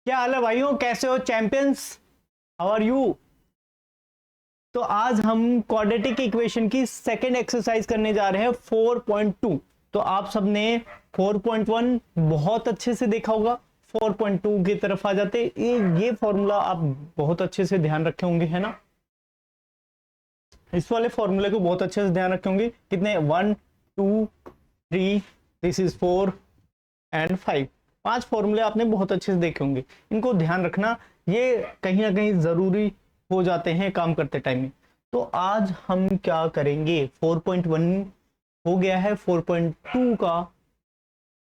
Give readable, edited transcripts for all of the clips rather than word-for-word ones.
क्या हाल है भाइयों, कैसे हो चैंपियंस? How are you? तो आज हम क्वाड्रेटिक इक्वेशन की सेकंड एक्सरसाइज करने जा रहे हैं 4.2। तो आप सबने 4.1 बहुत अच्छे से देखा होगा। 4.2 की तरफ आ जाते, ये फॉर्मूला आप बहुत अच्छे से ध्यान रखे होंगे, है ना? इस वाले फॉर्मूले को बहुत अच्छे से ध्यान रखे होंगे। कितने? 1 2 3, दिस इज 4 एंड 5। 5 फॉर्मूले आपने बहुत अच्छे से देखे होंगे। इनको ध्यान रखना, ये कहीं ना कहीं जरूरी हो जाते हैं काम करते टाइम में। तो आज हम क्या करेंगे, 4.1 हो गया है, 4.2 का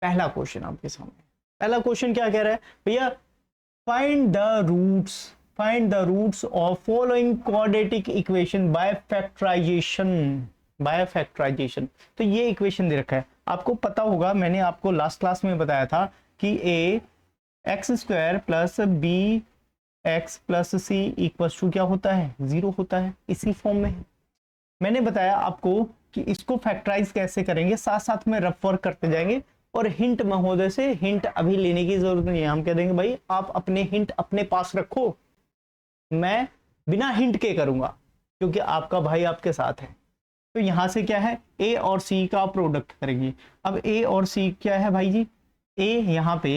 पहला क्वेश्चन आपके सामने। पहला क्वेश्चन क्या कह रहा है भैया? Find the roots of following quadratic equation by factorization. तो ये इक्वेशन दे रखा है, आपको पता होगा, मैंने आपको लास्ट क्लास में बताया था कि a x square plus b x plus c equal to क्या होता है? 0 होता है। इसी फॉर्म में मैंने बताया आपको कि इसको फैक्टराइज कैसे करेंगे, साथ साथ में रफ वर्क करते जाएंगे। और हिंट महोदय से हिंट अभी लेने की जरूरत नहीं है, हम कह देंगे भाई आप अपने हिंट अपने पास रखो, मैं बिना हिंट के करूंगा क्योंकि आपका भाई आपके साथ है। तो यहां से क्या है, ए और सी का प्रोडक्ट करेंगे। अब ए और सी क्या है भाई जी? ए यहां पे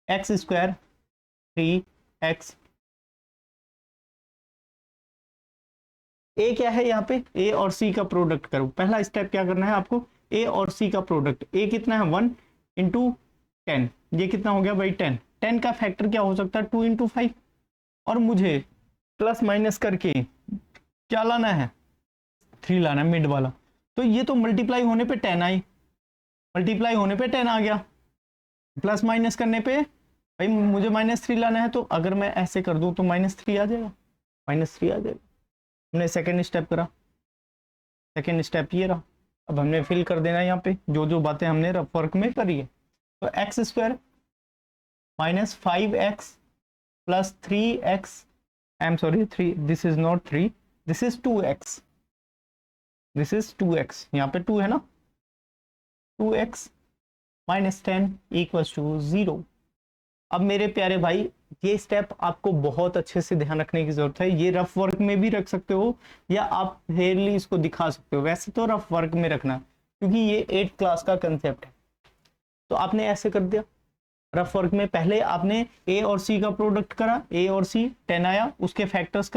एक्स स्क्वायर 3x, ए क्या है यहाँ पे? ए और सी का प्रोडक्ट करो। पहला स्टेप क्या करना है आपको? ए और सी का प्रोडक्ट। ए कितना है? 1 इंटू 10, ये कितना हो गया भाई? 10। 10 का फैक्टर क्या हो सकता है? 2 इंटू 5। और मुझे प्लस माइनस करके क्या लाना है? 3 लाना है, मिड वाला। तो ये तो मल्टीप्लाई होने पे 10 आई, मल्टीप्लाई होने पे 10 आ गया, प्लस माइनस करने पे भाई मुझे -3 लाना है। तो अगर मैं ऐसे कर दूं तो -3 आ जाएगा, -3 आ जाएगा। हमने सेकेंड स्टेप करा, सेकेंड स्टेप ये रहा। अब हमने फिल कर देना यहाँ पे जो जो बातें हमने रफ वर्क में करी है। तो x square -5x plus 3x, I am sorry 3, this is not 3, this is 2x, this is 2x, यहाँ पे 2 है ना, 2x माइनस 10 इक्वल्स टू 0। अब मेरे प्यारे भाई, ये स्टेप आपको बहुत अच्छे से ध्यान रखने की जरूरत है। ये रफ वर्क में भी रख सकते हो या आप फेयरली इसको दिखा सकते हो। वैसे तो रफ वर्क में रखना क्योंकि ये 8th क्लास का कंसेप्ट है। तो आपने ऐसे कर दिया रफ वर्क में, पहले आपने ए और सी का प्रोडक्ट करा, ए और सी 10 आया, उसके फैक्टर्स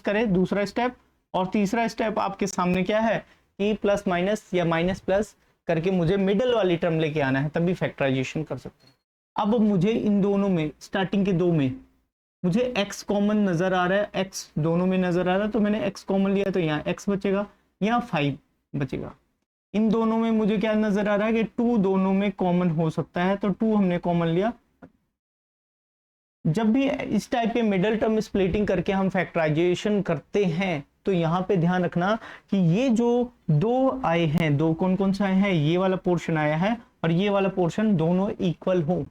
करे, दूसरा स्टेप। और तीसरा स्टेप आपके सामने क्या है कि प्लस माइनस या माइनस प्लस करके मुझे मिडल वाली टर्म लेके आना है, तभी फैक्टराइजेशन कर सकते हैं। अब मुझे इन दोनों में, स्टार्टिंग के दो में मुझे x कॉमन नजर आ रहा है, x दोनों में नजर आ रहा है, तो मैंने x कॉमन लिया, तो यहाँ x बचेगा, यहाँ 5 बचेगा। इन दोनों में मुझे क्या नजर आ रहा है कि 2 दोनों में कॉमन हो सकता है, तो 2 हमने कॉमन लिया। जब भी इस टाइप के मिडल टर्म स्प्लिटिंग करके हम फैक्टराइजेशन करते हैं तो यहाँ पे ध्यान रखना कि ये जो दो आए हैं, दो कौन कौन से आए हैं? ये वाला पोर्शन आया है और ये वाला पोर्शन, दोनों इक्वल हो।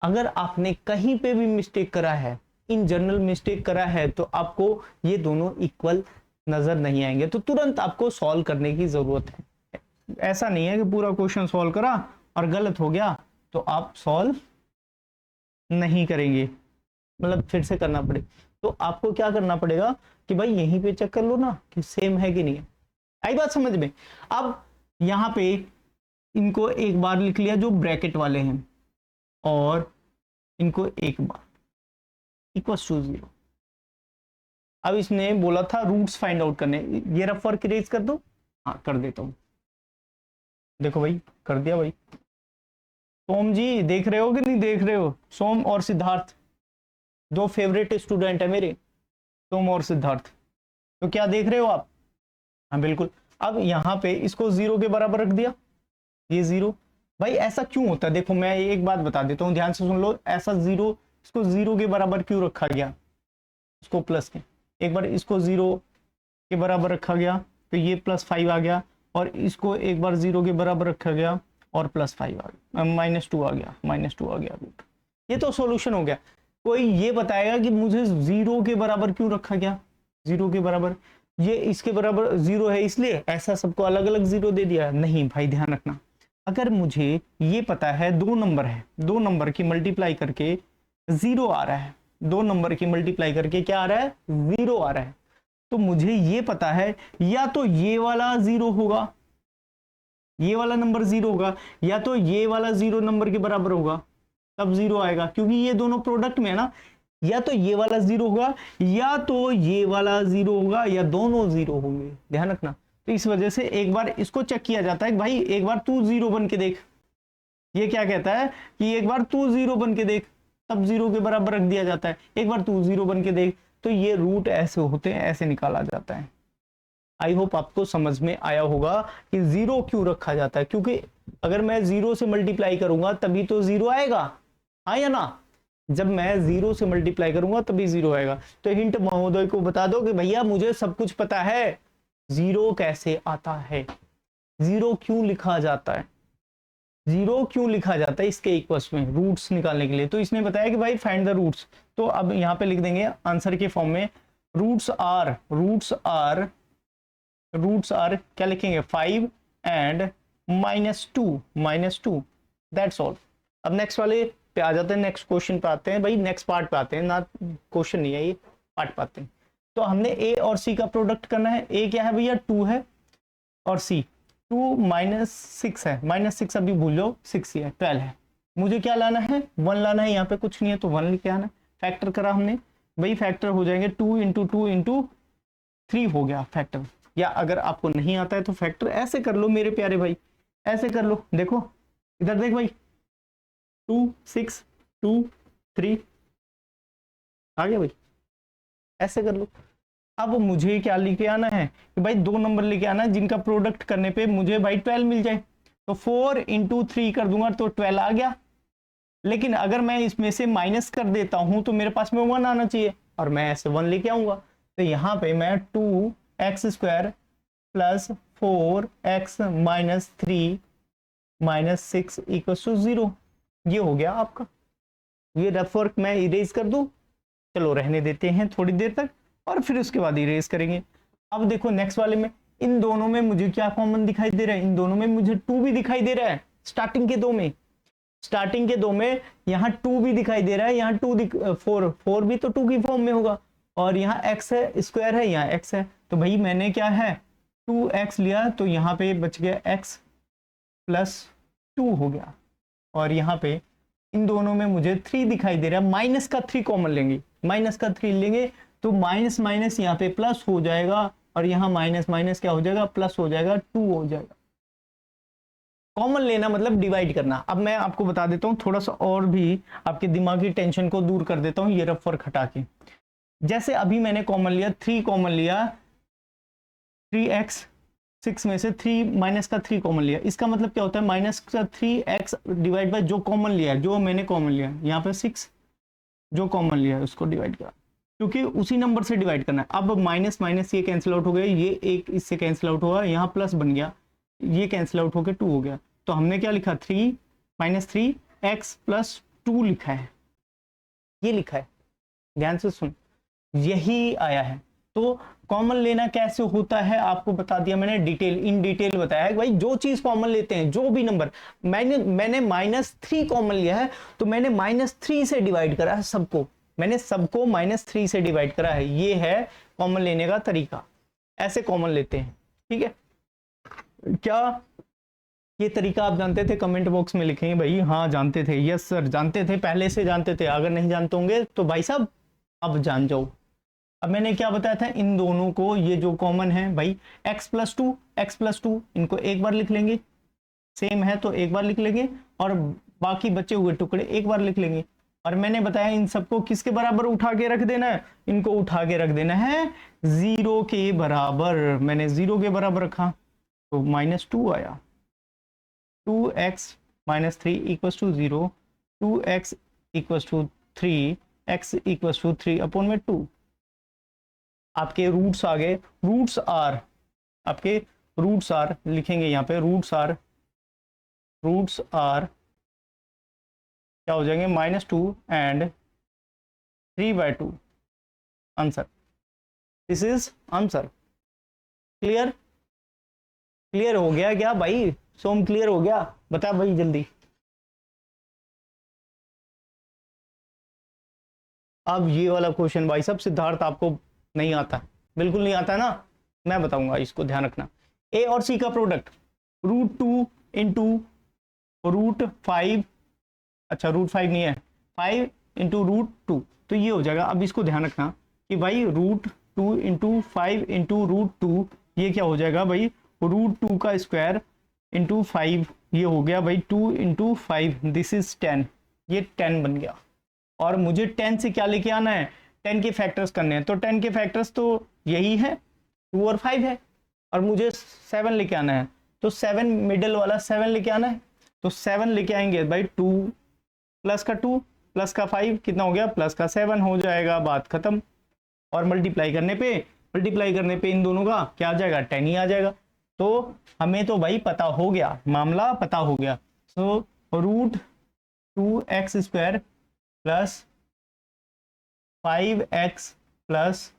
अगर आपने कहीं पे भी मिस्टेक करा है, इन जनरल मिस्टेक करा है, तो आपको ये दोनों इक्वल नजर नहीं आएंगे, तो तुरंत आपको सॉल्व करने की जरूरत है। ऐसा नहीं है कि पूरा क्वेश्चन सॉल्व करा और गलत हो गया तो आप सॉल्व नहीं करेंगे, मतलब फिर से करना पड़े। तो आपको क्या करना पड़ेगा कि भाई यहीं पे चेक कर लो ना कि सेम है कि नहीं है। आई बात समझ में? अब यहां पे इनको एक बार लिख लिया जो ब्रैकेट वाले हैं, और इनको एक बार इक्वल्स टू 0। अब इसने बोला था रूट्स फाइंड आउट करने, ये रफ वर्क इरेज कर दो। हाँ कर देता हूं, देखो भाई कर दिया भाई। सोम जी देख रहे हो कि नहीं देख रहे हो? सोम और सिद्धार्थ दो फेवरेट स्टूडेंट है मेरे, सोम और सिद्धार्थ। तो क्या देख रहे हो आप? हाँ बिल्कुल। अब यहाँ पे इसको 0 के बराबर रख दिया, ये 0। भाई ऐसा क्यों होता है? देखो मैं एक बात बता देता हूँ, ध्यान से सुन लो। ऐसा 0, इसको 0 के बराबर क्यों रखा गया? इसको प्लस के, एक बार इसको 0 के बराबर रखा गया तो ये +5 आ गया, और इसको एक बार 0 के बराबर रखा गया और +5 आ गया, -2 आ गया, -2 आ गया। ये तो सॉल्यूशन हो गया। कोई ये बताएगा कि मुझे 0 के बराबर क्यों रखा गया? 0 के बराबर, ये इसके बराबर 0 है इसलिए ऐसा सबको अलग अलग 0 दे दिया? नहीं भाई, ध्यान रखना, अगर मुझे ये पता है 2 नंबर है, 2 नंबर की मल्टीप्लाई करके जीरो आ रहा है, दो नंबर की मल्टीप्लाई करके क्या आ रहा है, जीरो आ रहा है। तो मुझे ये पता है या तो ये वाला जीरो होगा, ये वाला नंबर जीरो होगा, या तो ये वाला जीरो नंबर के बराबर होगा, तब जीरो आएगा, क्योंकि ये दोनों प्रोडक्ट में है ना। या तो ये वाला जीरो होगा, या तो ये वाला जीरो होगा, या दोनों जीरो होंगे, ध्यान रखना। तो इस वजह से एक बार इसको चेक किया जाता है, भाई एक बार तू जीरो बन के देख, ये क्या कहता है कि एक बार तू जीरो बन के देख, तब जीरो के बराबर रख दिया जाता है। एक बार तू जीरो बन के देख, तो ये रूट ऐसे होते हैं, ऐसे निकाला जाता है। आई होप आपको समझ में आया होगा कि जीरो क्यों रखा जाता है, क्योंकि अगर मैं जीरो से मल्टीप्लाई करूंगा तभी तो जीरो आएगा, हाँ या ना। जब मैं जीरो से मल्टीप्लाई करूंगा तभी जीरो आएगा। तो हिंट महोदय को बता दो कि भैया मुझे सब कुछ पता है, जीरो कैसे आता है, जीरो क्यों लिखा जाता है, जीरो क्यों लिखा जाता है इसके इक्वल्स में रूट्स निकालने के लिए। तो इसने बताया कि भाई फाइंड द रूट्स, तो अब यहाँ पे लिख देंगे आंसर के फॉर्म में, रूट्स आर क्या लिखेंगे, 5 एंड -2 दैट्स ऑल। अब नेक्स्ट वाले पे आ जाते हैं, नेक्स्ट क्वेश्चन पे आते हैं, भाई नेक्स्ट पार्ट पे आते हैं ना, क्वेश्चन नहीं है ये, पार्ट पे आते हैं। तो हमने ए और सी का प्रोडक्ट करना है। ए क्या है भैया, 2 है, और सी 2 -6 है, -6 अभी भूल जाओ, 6 ही है, 12 है। मुझे क्या लाना है, 1 लाना है, यहाँ पे कुछ नहीं है तो 1 लेके आना है। फैक्टर करा हमने, भाई फैक्टर हो जाएंगे 2 × 2 × 3 हो गया फैक्टर। या अगर आपको नहीं आता है तो फैक्टर ऐसे कर लो मेरे प्यारे भाई, ऐसे कर लो, देखो इधर देख भाई, 2 6 2 3 आ गया भाई, ऐसे कर लो। अब मुझे क्या लेके आना है कि भाई दो नंबर लेके आना है जिनका प्रोडक्ट करने पे मुझे भाई 12 मिल जाए। तो 4 × 3 कर दूंगा तो 12 आ गया। लेकिन अगर मैं इसमें से माइनस कर देता हूं तो मेरे पास में 1 आना चाहिए, और मैं ऐसे 1 लेके आऊंगा। तो यहाँ पे मैं 2x² + 4x - 3 - 6 = 0, ये हो गया आपका। ये रफ वर्क मैं इरेज कर दूं, चलो रहने देते हैं थोड़ी देर तक, और फिर उसके बाद इरेज करेंगे। अब देखो नेक्स्ट वाले में, इन दोनों में मुझे क्या कॉमन दिखाई दे रहा है, इन दोनों में मुझे 2 भी दिखाई दे रहा है। स्टार्टिंग के दो में यहाँ 2 भी दिखाई दे रहा है, यहाँ 4 भी तो 2 की फॉर्म में होगा, और यहाँ x है, स्क्वायर है, यहाँ x है। तो भाई मैंने क्या है 2x लिया, तो यहाँ पे बच गया x + 2 हो गया। और यहाँ पे इन दोनों में मुझे 3 दिखाई दे रहा है, माइनस का 3 कॉमन लेंगे, माइनस का 3 लेंगे तो माइनस माइनस यहाँ पे प्लस हो जाएगा, और यहाँ माइनस माइनस क्या हो जाएगा, प्लस हो जाएगा, 2 हो जाएगा। कॉमन लेना मतलब डिवाइड करना। अब मैं आपको बता देता हूँ थोड़ा सा और भी आपके दिमागी टेंशन को दूर कर देता हूँ ये रफ वर्क हटा के। जैसे अभी मैंने कॉमन लिया, 3 कॉमन लिया, 3x 6 में से 3 माइनस का 3 कॉमन लिया, इसका मतलब क्या होता है, माइनस का 3x डिवाइड बाय जो कॉमन लिया, जो मैंने कॉमन लिया, यहाँ पे 6 जो कॉमन लिया है उसको डिवाइड करा, क्योंकि उसी नंबर से डिवाइड करना है। अब माइनस माइनस ये कैंसिल आउट हो गया, ये एक इससे कैंसिल आउट हुआ, यहाँ प्लस बन गया, ये कैंसिल आउट होकर 2 हो गया। तो हमने क्या लिखा, 3 - 3x + 2 लिखा है, ये लिखा है, ध्यान से सुन, यही आया है। तो कॉमन लेना कैसे होता है आपको बता दिया मैंने, इन डिटेल बताया है। भाई जो चीज कॉमन लेते हैं, जो भी नंबर, मैंने -3 कॉमन लिया है, तो मैंने -3 से डिवाइड करा है सबको, मैंने सबको -3 से डिवाइड करा है। ये है कॉमन लेने का तरीका, ऐसे कॉमन लेते हैं, ठीक है। क्या ये तरीका आप जानते थे? कमेंट बॉक्स में लिखेंगे भाई हाँ जानते थे, यस सर जानते थे, पहले से जानते थे। अगर नहीं जानते होंगे तो भाई साहब अब जान जाओ। अब मैंने क्या बताया था, इन दोनों को, ये जो कॉमन है भाई x + 2 इनको एक बार लिख लेंगे, सेम है तो एक बार लिख लेंगे, और बाकी बचे हुए टुकड़े एक बार लिख लेंगे। और मैंने बताया इन सबको किसके बराबर उठा के रख देना है, इनको उठा के रख देना है 0 के बराबर। मैंने 0 के बराबर रखा तो -2 आया, 2x - 3 = 0, 2x = 3, x = 3/2। आपके रूट्स आ गए, आपके रूट्स आर लिखेंगे यहाँ पे, रूट्स आर क्या हो जाएंगे, -2 and 3/2 answer. This is answer. Clear हो गया क्या भाई? सोम क्लियर हो गया? बता भाई जल्दी। अब ये वाला क्वेश्चन भाई साहब सिद्धार्थ आपको नहीं आता, बिल्कुल नहीं आता ना, मैं बताऊंगा, इसको ध्यान रखना। ए और सी का प्रोडक्ट √2 इंटू √5, अच्छा √5 नहीं है, 5 इंटू √2, तो ये हो जाएगा। अब इसको ध्यान रखना कि भाई √2 इंटू 5 इंटू √2 ये क्या हो जाएगा भाई, √2 का स्क्वायर इंटू 5, ये हो गया भाई 2 इंटू 5, दिस इज 10, ये 10 बन गया। और मुझे 10 से क्या लेके आना है, 10 के फैक्टर्स करने हैं, तो 10 के फैक्टर्स तो यही है 2 और 5 है, और मुझे 7 लेके आना है, तो 7 मिडल वाला 7 लेके आना है, तो 7 लेके आएंगे भाई, 2 प्लस का 2 प्लस का 5 कितना हो गया, प्लस का 7 हो जाएगा, बात खत्म। और मल्टीप्लाई करने पे इन दोनों का क्या आ जाएगा, 10 ही आ जाएगा। तो हमें तो भाई पता हो गया, मामला पता हो गया। सो √2x² plus 5x plus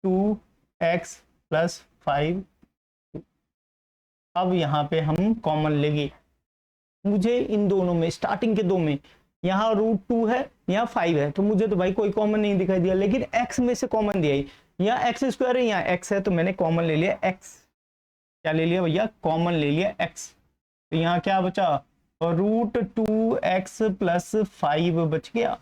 2x plus 5। अब यहाँ पे हम कॉमन लेंगे, मुझे इन दोनों में, स्टार्टिंग के दो में, यहाँ √2 है, यहाँ 5 है, तो मुझे तो भाई कोई कॉमन नहीं दिखाई दिया, लेकिन x में से कॉमन दिया ही, यहाँ x² है, यहाँ x है, तो मैंने कॉमन ले लिया x, क्या ले लिया भैया, कॉमन ले लिया x। तो यहाँ क्या बचा, √2x प्लस 5 बच गया।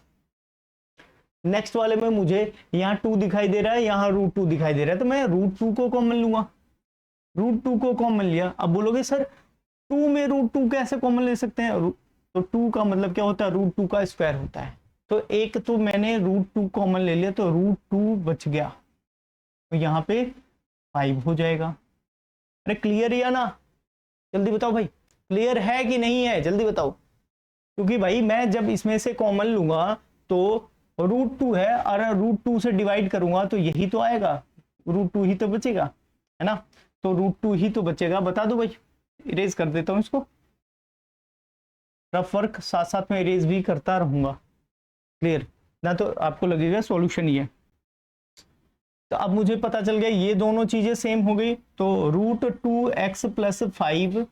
नेक्स्ट वाले में मुझे यहाँ 2 दिखाई दे रहा है, यहाँ √2 दिखाई दे रहा है, तो मैं √2 को कॉमन लूंगा, √2 को कॉमन लिया। अब बोलोगे सर 2 में √2 कैसे कॉमन ले सकते हैं, तो 2 का मतलब क्या होता है, √2 का स्क्वायर होता है, तो एक तो मैंने √2 कॉमन ले लिया, तो √2 बच गया, तो यहाँ पे 5 हो जाएगा। अरे क्लियर है ना, जल्दी बताओ भाई, क्लियर है कि नहीं है, जल्दी बताओ, क्योंकि भाई मैं जब इसमें से कॉमन लूंगा तो √2 है, और √2 से डिवाइड करूंगा तो यही तो आएगा, √2 ही तो बचेगा, है ना, तो √2 ही तो बचेगा। बता दो भाई, इरेज कर देता हूं इसको, रफ वर्क साथ साथ में इरेज भी करता रहूंगा, क्लियर ना, तो आपको लगेगा सॉल्यूशन ही है। तो अब मुझे पता चल गया ये दोनों चीजें सेम हो गई, तो √2x प्लस 5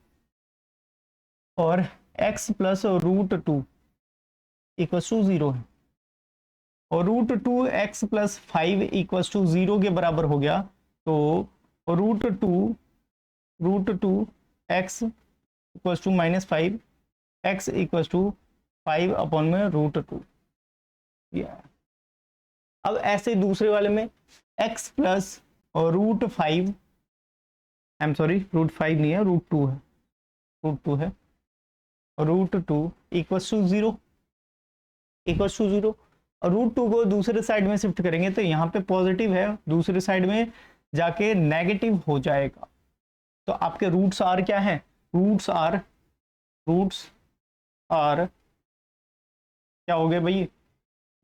और x प्लस √2 इक्वल टू 0 है, और √2x प्लस 5 इक्वल टू 0 के बराबर हो गया, तो √2x equal to -5, x equal to 5 upon में √2। अब ऐसे दूसरे वाले में x plus √5, I am sorry √5 नहीं है, √2 है, √2 है, √2 इक्वल टू 0, इक्वल टू 0, और √2 को दूसरे साइड में शिफ्ट करेंगे तो यहाँ पे पॉजिटिव है, दूसरे साइड में जाके नेगेटिव हो जाएगा। तो आपके रूट्स आर क्या है, रूट्स आर क्या हो गया भाई,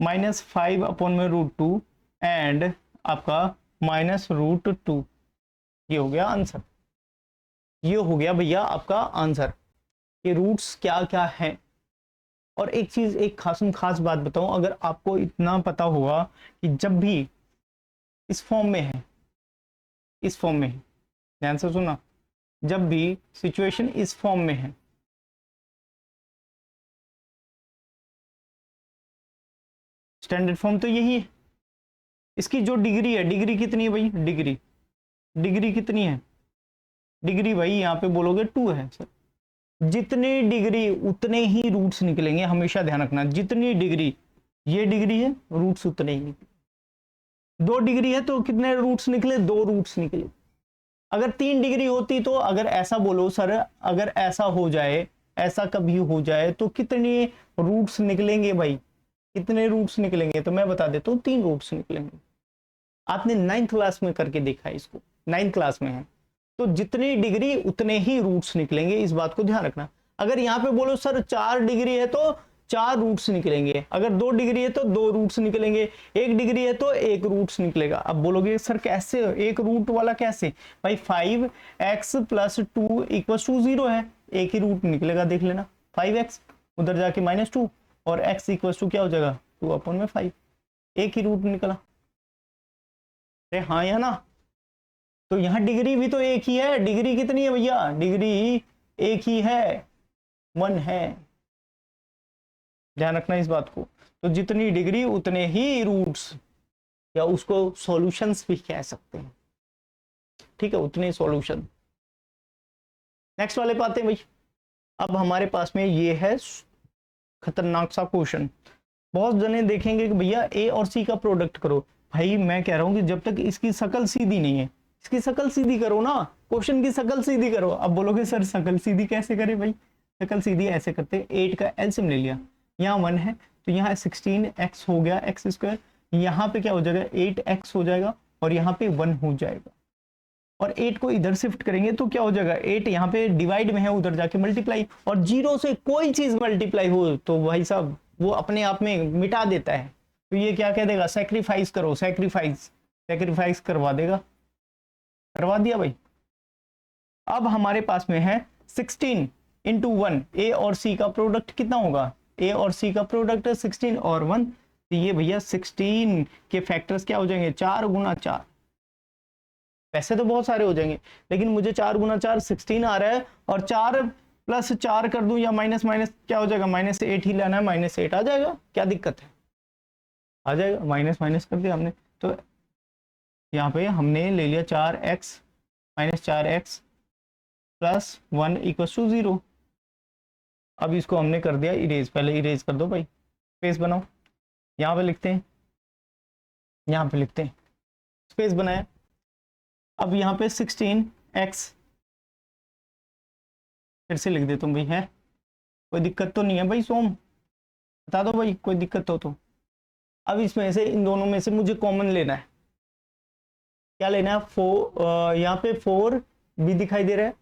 -5 अपॉन में √2 एंड आपका -√2, ये हो गया आंसर, ये हो गया भैया आपका आंसर। ये रूट्स क्या क्या है। और एक चीज, एक खास बात बताऊं, अगर आपको इतना पता होगा कि जब भी इस फॉर्म में है, इस फॉर्म में है, ध्यान से सुना, जब भी सिचुएशन इस फॉर्म में है, स्टैंडर्ड फॉर्म तो यही है, इसकी जो डिग्री है, डिग्री कितनी है भाई, डिग्री कितनी है, डिग्री भाई यहाँ पे बोलोगे 2 है सर, जितनी डिग्री उतने ही रूट्स निकलेंगे, हमेशा ध्यान रखना, जितनी डिग्री, ये डिग्री है, रूट्स उतने ही निकले। 2 डिग्री है तो कितने रूट्स निकले, 2 रूट्स निकले। अगर 3 डिग्री होती तो, अगर ऐसा बोलो सर, अगर ऐसा हो जाए, ऐसा कभी हो जाए तो कितने रूट्स निकलेंगे भाई, कितने रूट्स निकलेंगे, तो मैं बता देता हूँ 3 रूट्स निकलेंगे। आपने 9th क्लास में करके देखा है इसको, 9th क्लास में है, तो जितनी डिग्री उतने ही रूट्स निकलेंगे, इस बात को ध्यान रखना। अगर यहाँ पे बोलो सर 4 डिग्री है तो 4 रूट्स निकलेंगे, अगर 2 डिग्री है तो 2 रूट्स निकलेंगे, 1 डिग्री है तो 1 रूट्स निकलेगा। अब बोलोगे सर कैसे, एक रूट वाला कैसे, भाई 5x प्लस 2 इक्वल टू 0 है, एक ही रूट निकलेगा, देख लेना, 5x उधर जाके -2 और x इक्वल टू क्या हो जाएगा, 2 अपॉन में 5, एक ही रूट निकला। अरे हाँ या ना, तो यहाँ डिग्री भी तो एक ही है, डिग्री कितनी है भैया, डिग्री एक ही है, 1 है, ध्यान रखना इस बात को। तो जितनी डिग्री उतने ही रूट्स, या उसको सॉल्यूशंस भी कह सकते हैं, ठीक है, उतने सॉल्यूशन। नेक्स्ट वाले पे आते हैं भाई। अब हमारे पास में ये है खतरनाक सा क्वेश्चन। बहुत जने देखेंगे कि भैया ए और सी का प्रोडक्ट करो। भाई मैं कह रहा हूं कि जब तक इसकी शकल सीधी नहीं है, इसकी शकल सीधी करो ना, क्वेश्चन की शकल सीधी करो। अब बोलोगे सर शकल सीधी कैसे करें? भाई शकल सीधी ऐसे करते हैं, 8 का एलसीएम ले लिया, यहाँ 1 है तो यहाँ 16x हो गया एक्स स्क्वायर, यहाँ पे क्या हो जाएगा 8x हो जाएगा और यहाँ पे 1 हो जाएगा, और 8 को इधर शिफ्ट करेंगे तो क्या हो जाएगा 8 यहाँ पे डिवाइड में है, उधर जाके मल्टीप्लाई, और 0 से कोई चीज मल्टीप्लाई हो तो भाई साहब वो अपने आप में मिटा देता है। तो ये क्या कह देगा, सैक्रिफाइस करो, सैक्रिफाइस करवा देगा, करवा दिया भाई। अब हमारे पास में है 16 इंटू 1, ए और सी का प्रोडक्ट कितना होगा, ए और सी का प्रोडक्ट है 16 और 1, तो ये भैया 16 के फैक्टर्स क्या हो जाएंगे 4 गुना 4। वैसे तो बहुत सारे हो जाएंगे लेकिन मुझे 4 गुना 4 16 आ रहा है, और 4 प्लस 4 कर दूं या माइनस माइनस क्या हो जाएगा, -8 ही लेना है, -8 आ जाएगा, क्या दिक्कत है, आ जाएगा, माइनस माइनस कर दिया हमने। तो यहाँ पे हमने ले लिया 4x minus 4x plus 1 equal to 0। अब इसको हमने कर दिया इरेज, पहले इरेज कर दो भाई, स्पेस बनाओ, यहाँ पे लिखते हैं, यहाँ पे लिखते हैं, स्पेस बनाया। अब यहाँ पे 16x फिर से लिख दे तुम भाई, है कोई दिक्कत तो नहीं है भाई सोम, बता दो भाई कोई दिक्कत हो तो। अब इसमें से इन दोनों में से मुझे कॉमन लेना है, क्या लेना है, 4, यहाँ पे 4 भी दिखाई दे रहा है,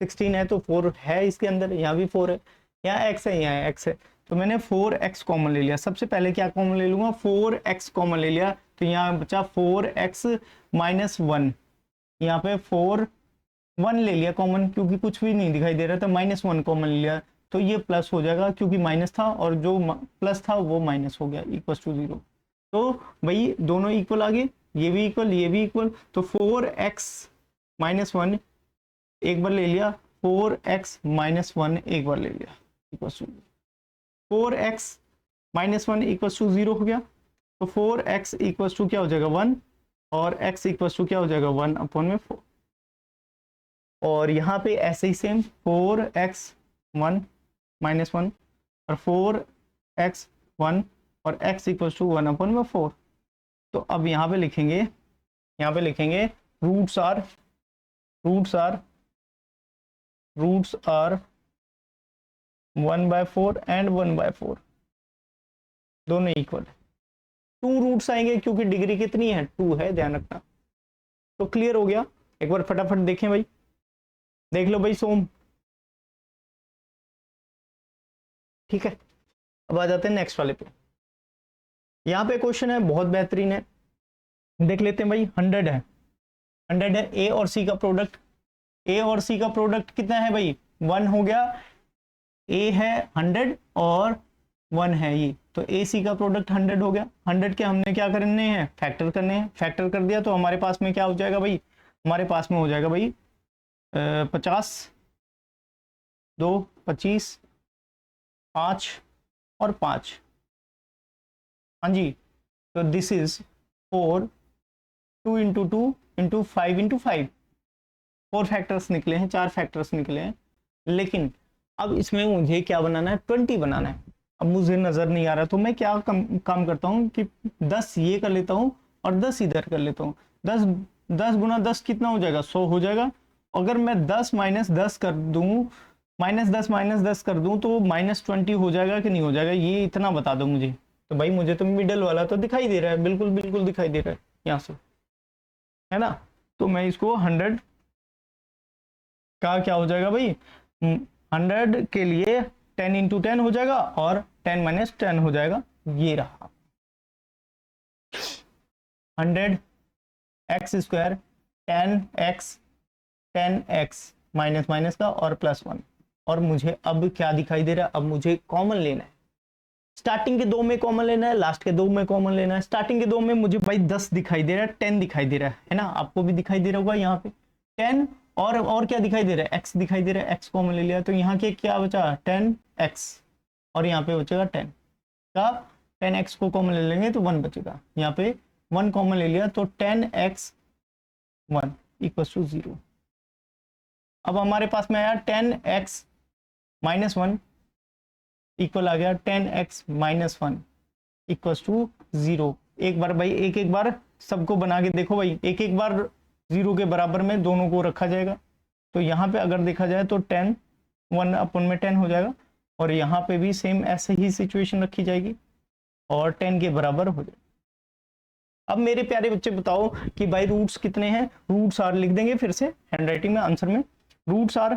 16 है तो 4 है इसके अंदर, यहाँ भी 4 है, यहाँ x है, यहाँ x है, तो मैंने 4x कॉमन ले लिया। सबसे पहले क्या कॉमन ले लूंगा, 4x कॉमन ले लिया, तो यहाँ बचा 4x माइनस 1, यहाँ पे 1 ले लिया कॉमन क्योंकि कुछ भी नहीं दिखाई दे रहा था, -1 कॉमन ले लिया, तो ये प्लस हो जाएगा क्योंकि माइनस था और जो प्लस था वो माइनस हो गया, इक्वल टू 0। तो भाई दोनों इक्वल आ गए, ये भी इक्वल ये भी इक्वल, तो 4x माइनस 1 एक बार ले लिया, 4x माइनस 1 एक बार ले लिया, equal to 4x minus 1 equal to 0 हो गया। तो 4x इक्वल टू क्या हो जाएगा 1, और x इक्वल टू क्या हो जाएगा 1/4। और यहाँ पे ऐसे ही सेम 4x 1 माइनस 1 और 4x 1 और x इक्वल टू 1/4। तो अब यहाँ पे लिखेंगे, रूट्स आर 1/4 एंड 1/4, दोनों इक्वल है। 2 रूट्स आएंगे क्योंकि डिग्री कितनी है 2 है, ध्यान रखना। तो क्लियर हो गया, एक बार फटाफट देखें भाई, देख लो भाई सोम, ठीक है। अब आ जाते हैं नेक्स्ट वाले पे। यहाँ पे क्वेश्चन है बहुत बेहतरीन है, देख लेते हैं भाई। 100 है ए और सी का प्रोडक्ट, ए और सी का प्रोडक्ट कितना है भाई 1 हो गया, ए है 100 और 1 है ये, तो ए सी का प्रोडक्ट 100 हो गया। 100 के हमने क्या करने हैं, फैक्टर करने हैं, फैक्टर कर दिया तो हमारे पास में क्या हो जाएगा भाई, हमारे पास में हो जाएगा भाई 50, 2 25 5 और 5, हाँ जी। तो this is 4 2 into 2 into 5 into 5, 4 factors निकले हैं, 4 फैक्टर्स निकले हैं, लेकिन अब इसमें मुझे क्या बनाना है 20 बनाना है। अब मुझे नजर नहीं आ रहा तो मैं क्या काम करता हूँ कि 10 ये कर लेता हूँ और 10 इधर कर लेता हूँ। 10 गुना 10 कितना हो जाएगा 100 हो जाएगा। अगर मैं 10 माइनस 10 कर दूं, -10 कर दूं तो -20 हो जाएगा कि नहीं हो जाएगा, ये इतना बता दो मुझे। तो भाई मुझे तो मिडल वाला तो दिखाई दे रहा है, बिल्कुल बिल्कुल दिखाई दे रहा है यहाँ से, है ना। तो मैं इसको 100 का क्या हो जाएगा भाई, 100 के लिए 10 इंटू 10 हो जाएगा और 10 माइनस 10 हो जाएगा, ये रहा 100 x square 10x minus minus का और +1। और मुझे अब क्या दिखाई दे रहा है, अब मुझे कॉमन लेना है, स्टार्टिंग के 2 में कॉमन लेना है, लास्ट के 2 में कॉमन लेना है। स्टार्टिंग के 2 में मुझे भाई 10 दिखाई दे रहा है, 10 दिखाई दे रहा है ना, आपको भी दिखाई दे रहा होगा यहाँ पे 10, और क्या दिखाई दे रहा है x दिखाई दे रहा है, x कॉमन ले लिया तो यहाँ के क्या बचा 10x और यहाँ पे बचेगा 10 का 10x को कॉमन ले लेंगे तो 1 बचेगा, यहाँ पे 1 कॉमन ले लिया तो 10x 1 इक्वल टू 0। अब हमारे पास में आया 10x माइनस 1 इक्वल आ गया 10x माइनस 1 इक्वल टू 0। एक बार भाई एक बार सबको बना के देखो भाई, एक बार 0 के बराबर में दोनों को रखा जाएगा। तो यहाँ पे अगर देखा जाए तो 10 1 अपन में 10 हो जाएगा, और यहाँ पे भी सेम ऐसे ही सिचुएशन रखी जाएगी और 10 के बराबर हो जाएगा। अब मेरे प्यारे बच्चे बताओ कि भाई रूट्स कितने हैं। रूट्स आर लिख देंगे फिर से हैंडराइटिंग में आंसर में। रूट्स आर,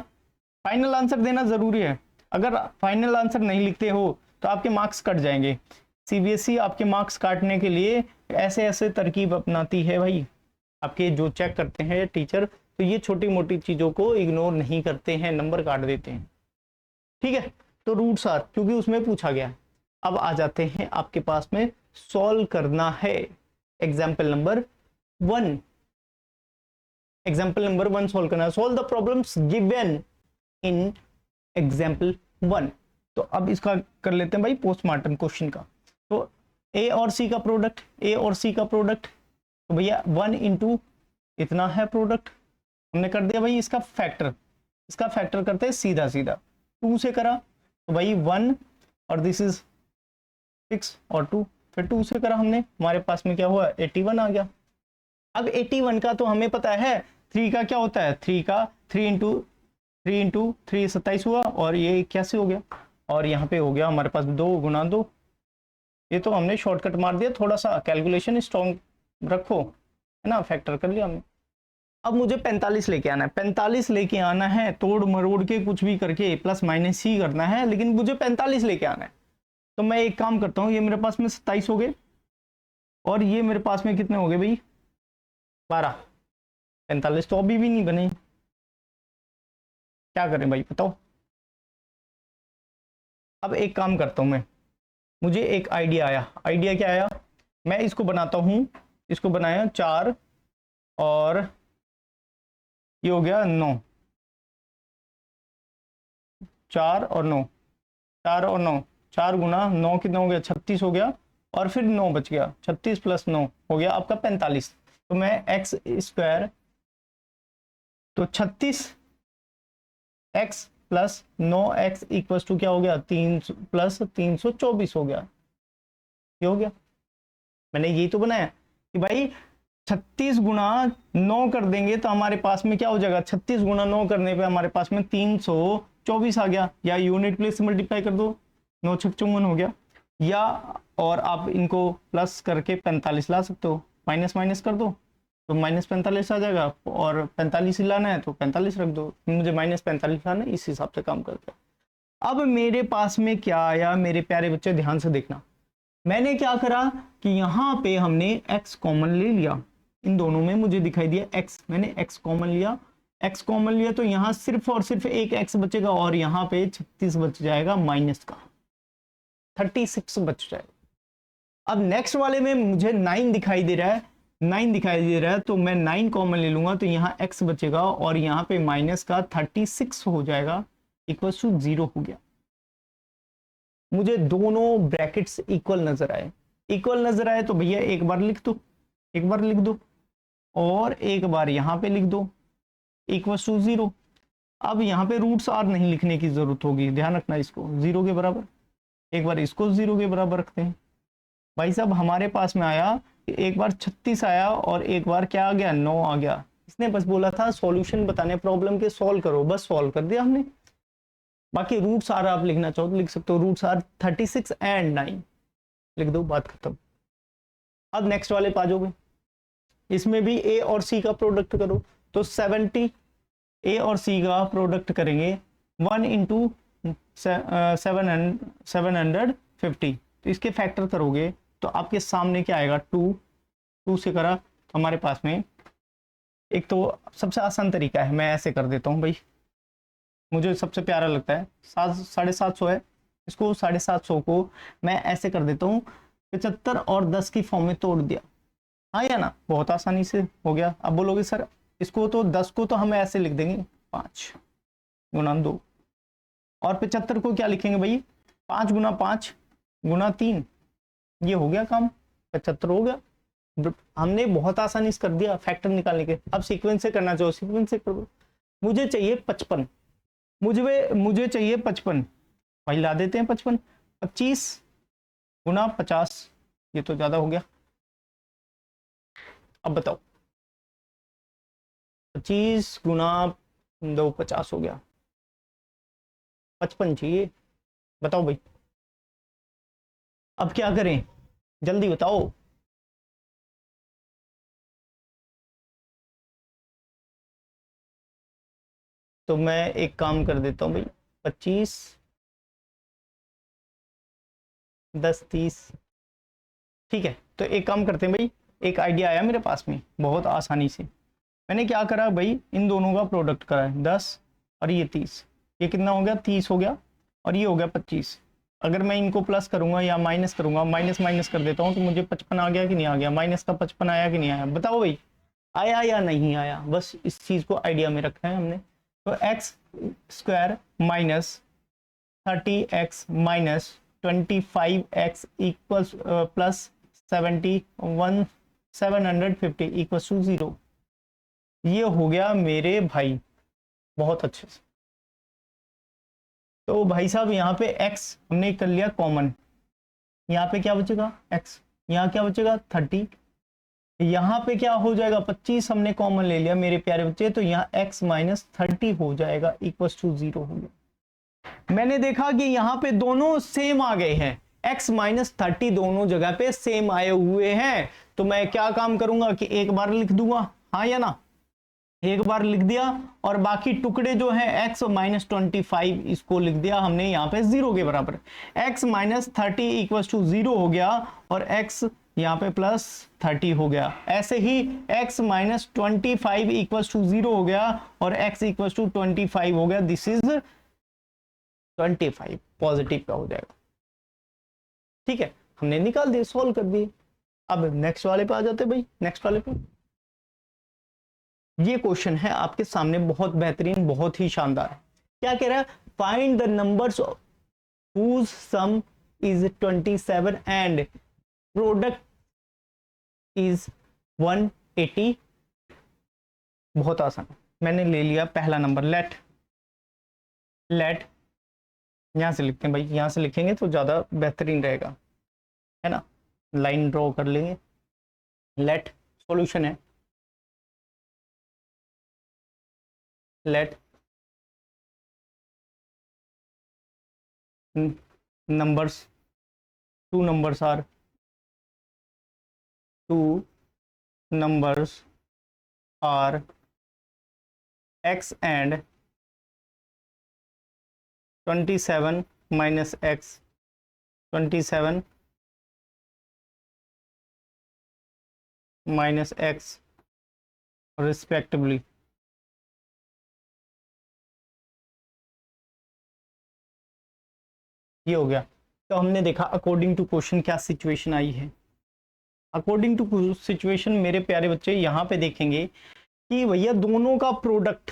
फाइनल आंसर देना जरूरी है, अगर फाइनल आंसर नहीं लिखते हो तो आपके मार्क्स कट जाएंगे। सीबीएसई आपके मार्क्स काटने के लिए ऐसे ऐसे तरकीब अपनाती है भाई, आपके जो चेक करते हैं टीचर, तो ये छोटी मोटी चीजों को इग्नोर नहीं करते हैं, नंबर काट देते हैं। ठीक है, तो रूट्स आर क्योंकि उसमें पूछा गया। अब आ जाते हैं आपके पास में सॉल्व करना है example number 1। Example number 1 solve करना है। Solve the problems given in example 1। तो अब इसका कर लेते हैं भाई पोस्टमार्टम क्वेश्चन का। तो ए और सी का प्रोडक्ट, ए और सी का प्रोडक्ट, तो भैया 1 इंटू इतना है प्रोडक्ट, हमने कर दिया भाई इसका फैक्टर, इसका फैक्टर करते हैं सीधा सीधा 2 से करा तो भाई 1 और दिस इज 6 और 2, फिर 2 से करा हमने, हमारे पास में क्या हुआ 81 आ गया। अब 81 का तो हमें पता है 3 का क्या होता है, 3 का 3 इंटू 3 27 हुआ और ये 81 हो गया, और यहाँ पे हो गया हमारे पास 2 गुना 2। ये तो हमने शॉर्टकट मार दिया, थोड़ा सा कैलकुलेशन स्ट्रॉन्ग रखो, है ना, फैक्टर कर लिया हमने। अब मुझे 45 लेके आना है, 45 लेके आना है, तोड़ मरोड़ के कुछ भी करके प्लस माइनस ही करना है, लेकिन मुझे 45 लेके आना है। तो मैं एक काम करता हूँ, ये मेरे पास में 27 हो गए और ये मेरे पास में कितने हो गए भाई 12। 45 तो अभी भी नहीं बने, क्या करें भाई बताओ। अब एक काम करता हूं मैं, मुझे एक आइडिया आया। आइडिया क्या आया, मैं इसको बनाता हूं, इसको बनाया 4 और ये हो गया 9, 4 और 9, 4 और 9, 4 गुना 9 कितना हो गया 36 हो गया, और फिर 9 बच गया, 36 प्लस 9 हो गया आपका 45। तो मैं एक्स स्क्वायर, तो 36 x plus 9x equal to क्या हो गया 3 प्लस 324 हो गया। ये हो गया, मैंने यही तो बनाया कि भाई 36 गुना 9 कर देंगे तो हमारे पास में क्या हो जाएगा, 36 गुना 9 करने पे हमारे पास में 324 आ गया, या यूनिट प्लेस मल्टीप्लाई कर दो, 9 छक 54 हो गया, या और आप इनको प्लस करके 45 ला सकते हो, माइनस माइनस कर दो तो माइनस 45 आ जाएगा, और 45 ही लाना है तो 45 रख दो, मुझे माइनस 45 लाना है, इस हिसाब से काम करते हैं। अब मेरे पास में क्या आया मेरे प्यारे बच्चे, ध्यान से देखना, मैंने क्या करा कि यहाँ पे हमने x कॉमन ले लिया, इन दोनों में मुझे दिखाई दिया x, मैंने x कॉमन लिया, x कॉमन लिया तो यहाँ सिर्फ और सिर्फ एक x बचेगा, और यहाँ पे 36 बच जाएगा, माइनस का 36 बच जाएगा। अब नेक्स्ट वाले में मुझे 9 दिखाई दे रहा है, 9 दिखाई दे रहा है, तो मैं 9 कॉमन ले लूंगा तो यहाँ x बचेगा, और यहाँ पे माइनस का 36 हो जाएगा, इक्वल टू 0 हो गया। मुझे दोनों ब्रैकेट्स इक्वल नजर आए, इक्वल नजर आए तो भैया एक बार लिख दो, एक बार लिख दो, और एक बार यहाँ पे लिख दो, इक्वल टू 0। अब यहाँ पे रूट्स आर नहीं लिखने की जरूरत होगी, ध्यान रखना, इसको 0 के बराबर, एक बार इसको 0 के बराबर रखते हैं। भाई साहब हमारे पास में आया, एक बार 36 आया और एक बार क्या आ गया 9 आ गया। इसने बस बोला था सॉल्यूशन बताने प्रॉब्लम के, सॉल्व करो, बस सॉल्व कर दिया हमने। बाकी रूट्स आर आप लिखना चाहो तो लिख सकते हो, रूट्स आर 36 एंड 9 लिख दो, बात खत्म। अब नेक्स्ट वाले पा जाओगे, इसमें भी ए और सी का प्रोडक्ट करो, तो 70 ए और सी का प्रोडक्ट करेंगे 1 इंटू 750, तो इसके फैक्टर करोगे तो आपके सामने क्या आएगा 2 से करा, हमारे पास में एक तो सबसे आसान तरीका है, मैं ऐसे कर देता हूँ भाई, मुझे सबसे प्यारा लगता है, 750 है, इसको 750 को मैं ऐसे कर देता हूँ, 75 और 10 की फॉर्म में तोड़ दिया, हाँ या ना, बहुत आसानी से हो गया। अब बोलोगे सर इसको तो 10 को तो हम ऐसे लिख देंगे 5 गुना 2, और 75 को क्या लिखेंगे भाई 5 गुना 5 गुना 3, ये हो गया काम, 75 हो गया। हमने बहुत आसानी से कर दिया फैक्टर निकालने के। अब सीक्वेंस से करना चाहो सीक्वेंस से करो। मुझे चाहिए 55, मुझे चाहिए 55, भाई ला देते हैं 55। 25 गुना 50, ये तो ज्यादा हो गया। अब बताओ 25 गुना 2 50 हो गया, 55 चाहिए। बताओ भाई अब क्या करें, जल्दी बताओ। तो मैं एक काम कर देता हूं भाई, 25 10 30, ठीक है। तो एक काम करते हैं भाई, एक आइडिया आया मेरे पास में बहुत आसानी से। मैंने क्या करा भाई, इन दोनों का प्रोडक्ट करा है 10 और ये 30, ये कितना हो गया 30 हो गया, और ये हो गया 25। अगर मैं इनको प्लस करूंगा या माइनस करूंगा, माइनस माइनस कर देता हूँ, तो मुझे 55 आ गया कि नहीं आ गया, माइनस का 55 आया कि नहीं आया, बताओ भाई आया या नहीं आया। बस इस चीज को आइडिया में रखा है हमने। तो x square minus 30x minus 25x equals plus 71 750 equals to 0, ये हो गया मेरे भाई बहुत अच्छे से। तो भाई साहब यहाँ पे x हमने कर लिया कॉमन, यहाँ पे क्या बचेगा x, यहाँ क्या बचेगा 30, यहाँ पे क्या हो जाएगा 25 हमने कॉमन ले लिया मेरे प्यारे बच्चे, तो यहाँ x माइनस 30 हो जाएगा इक्वल्स टू 0 हो गया। मैंने देखा कि यहाँ पे दोनों सेम आ गए हैं, x माइनस 30 दोनों जगह पे सेम आए हुए हैं। तो मैं क्या काम करूंगा कि एक बार लिख दूंगा, हाँ या ना, एक बार लिख दिया, और बाकी टुकड़े जो है x माइनस 25 इसको लिख दिया हमने यहाँ पे 0 के बराबर। x माइनस 30 इक्वल टू 0 हो गया, और x यहाँ पे प्लस 30 हो गया। ऐसे ही x माइनस 25 इक्वल टू 0 हो गया, और x इक्वल टू 25 हो गया। दिस इज 25 पॉजिटिव का हो जाएगा। ठीक है, हमने निकाल दिए, सोल्व कर दिए। अब नेक्स्ट वाले पे आ जाते भाई, नेक्स्ट वाले पे। ये क्वेश्चन है आपके सामने, बहुत बेहतरीन, बहुत ही शानदार है। क्या कह रहा है, find the numbers whose some is 27 and product is 180। बहुत आसान, मैंने ले लिया पहला नंबर, लेट यहां से लिखते हैं भाई, यहां से लिखेंगे तो ज्यादा बेहतरीन रहेगा, है ना। लाइन ड्रॉ कर लेंगे, लेट सॉल्यूशन है, let numbers, two numbers are x and 27 minus x, 27 minus x respectively। ये हो गया। तो हमने देखा अकॉर्डिंग टू क्वेश्चन क्या सिचुएशन आई है। अकॉर्डिंग टू सिचुएशन मेरे प्यारे बच्चे यहाँ पे देखेंगे कि भैया दोनों का प्रोडक्ट